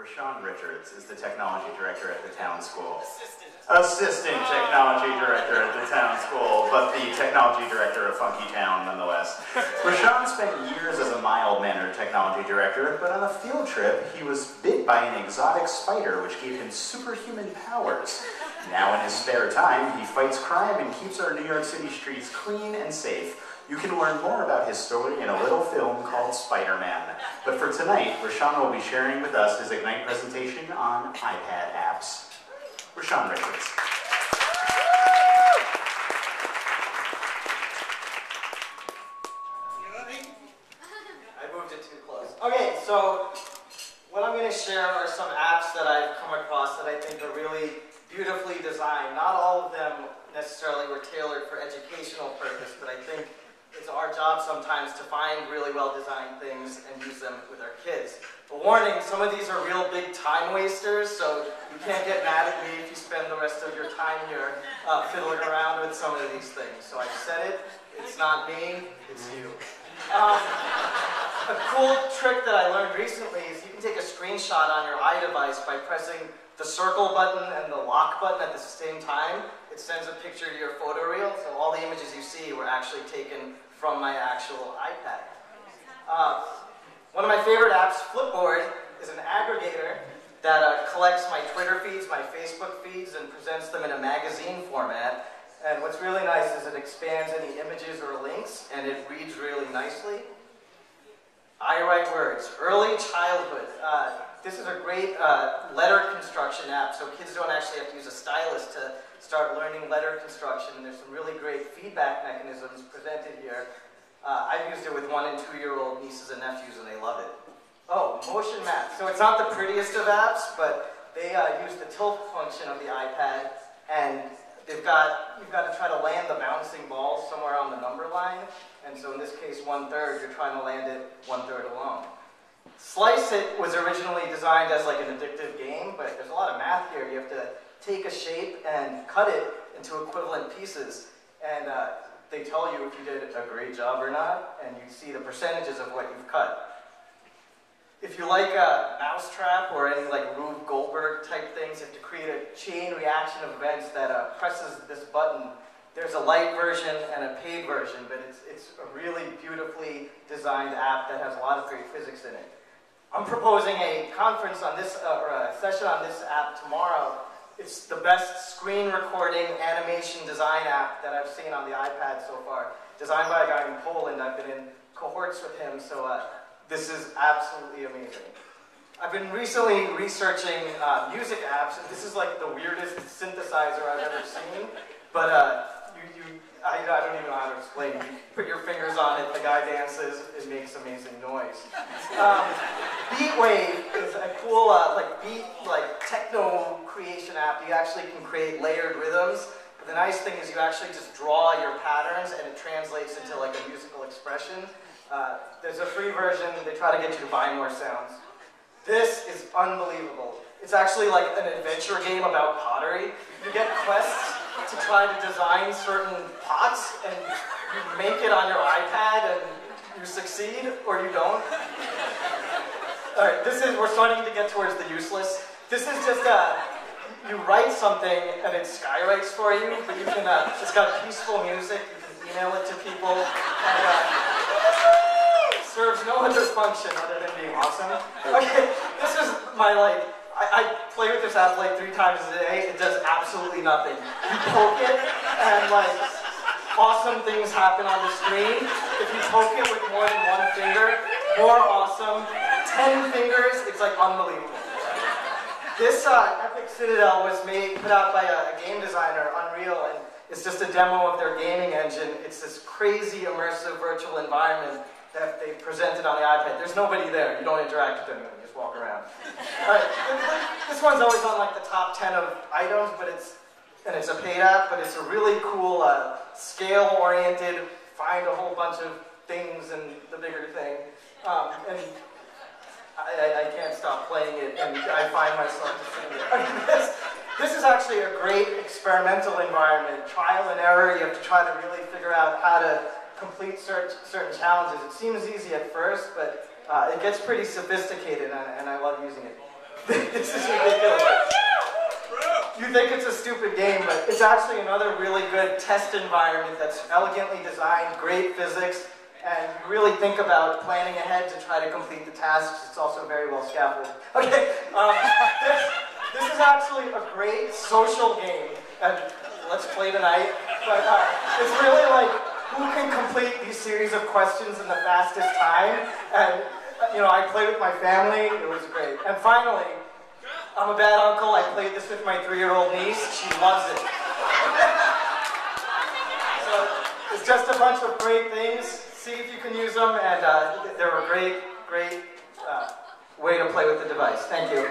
Reshan Richards is the technology director at the town school. Assistant technology director at the town school, but the technology director of Funky Town nonetheless. Reshan spent years as a mild-mannered technology director, but on a field trip, he was bit by an exotic spider which gave him superhuman powers. Now in his spare time, he fights crime and keeps our New York City streets clean and safe. You can learn more about his story in a little film called Spider-Man. But for tonight, Reshan will be sharing with us his NEIT presentation on iPad apps. Reshan Richards. I moved it too close. Okay, so what I'm going to share are some apps that I've come across that I think are really beautifully designed. Not all of them necessarily were tailored for educational purpose, but I think it's our job sometimes to find really well-designed things and use them with our kids. A warning, some of these are real big time wasters, so you can't get mad at me if you spend the rest of your time here fiddling around with some of these things. So I've said it, it's not me, it's you. A cool trick that I learned recently is you can take a screenshot on your iDevice by pressing the circle button and the lock button at the same time. It sends a picture to your photo reel, so all the images you see were actually taken from my actual iPad. One of my favorite apps, Flipboard, is an aggregator that collects my Twitter feeds, my Facebook feeds, and presents them in a magazine format. And what's really nice is it expands any images or links, and it reads really nicely. I Write Words, early childhood. This is a great letter construction app, so kids don't actually have to use a stylus to start learning letter construction. And there's some really great feedback mechanisms presented here. I've used it with 1- and 2-year-old nieces and nephews, and they love it. Oh, motion maps. So it's not the prettiest of apps, but they use the tilt function of the iPad, and you've got to try to land the bouncing ball somewhere on the number line. And so in this case, 1/3, you're trying to land it 1/3 alone. Slice It was originally designed as like an addictive game, but there's a lot of math here. You have to take a shape and cut it into equivalent pieces. And they tell you if you did a great job or not, and you see the percentages of what you've cut. If you like a Mousetrap or any like Rube Goldberg type things, you have to create a chain reaction of events that presses this button. There's a light version and a paid version, but it's a really beautifully designed app that has a lot of great physics in it. I'm proposing a conference on this, or a session on this app tomorrow. It's the best screen recording animation design app that I've seen on the iPad so far. Designed by a guy in Poland. I've been in cohorts with him, so this is absolutely amazing. I've been recently researching music apps, and this is like the weirdest synthesizer I've ever seen, but I don't even know how to explain it. You put your fingers on it, the guy dances, it makes amazing noise. Beatwave is a cool techno creation app. You actually can create layered rhythms. But the nice thing is you actually just draw your patterns and it translates into like a musical expression. There's a free version. They try to get you to buy more sounds. This is unbelievable. It's actually like an adventure game about pottery. You get quests to try to design certain pots, and you make it on your iPad, and you succeed, or you don't. Alright, we're starting to get towards the useless. This is just you write something, and it skywrites for you, but you can, it's got peaceful music, you can email it to people, and it serves no other function other than being awesome. Okay, this is my, I play with this app like 3 times a day. It does absolutely nothing. You poke it, and awesome things happen on the screen. If you poke it with more than 1 finger, more awesome. 10 fingers, it's like unbelievable. This Epic Citadel was put out by a game designer, Unreal, and it's just a demo of their gaming engine. It's this crazy immersive virtual environment that they presented on the iPad. There's nobody there. You don't interact with anyone. You just walk around. This one's always on like the top 10 of items, but it's a paid app, but it's a really cool scale-oriented, find a whole bunch of things and the bigger thing. And I can't stop playing it, and I find myself just sitting there. This is actually a great experimental environment. Trial and error. You have to try to really figure out how to complete certain challenges. It seems easy at first, but it gets pretty sophisticated, and I love using it. This is ridiculous. You think it's a stupid game, but it's actually another really good test environment that's elegantly designed, great physics, and you really think about planning ahead to try to complete the tasks. It's also very well scaffolded. Okay, this is actually a great social game, and let's play tonight. But it's really like, who can complete these series of questions in the fastest time? And you know, I played with my family. It was great. And finally, I'm a bad uncle. I played this with my 3-year-old niece. She loves it. So it's just a bunch of great things. See if you can use them, and they're a great way to play with the device. Thank you.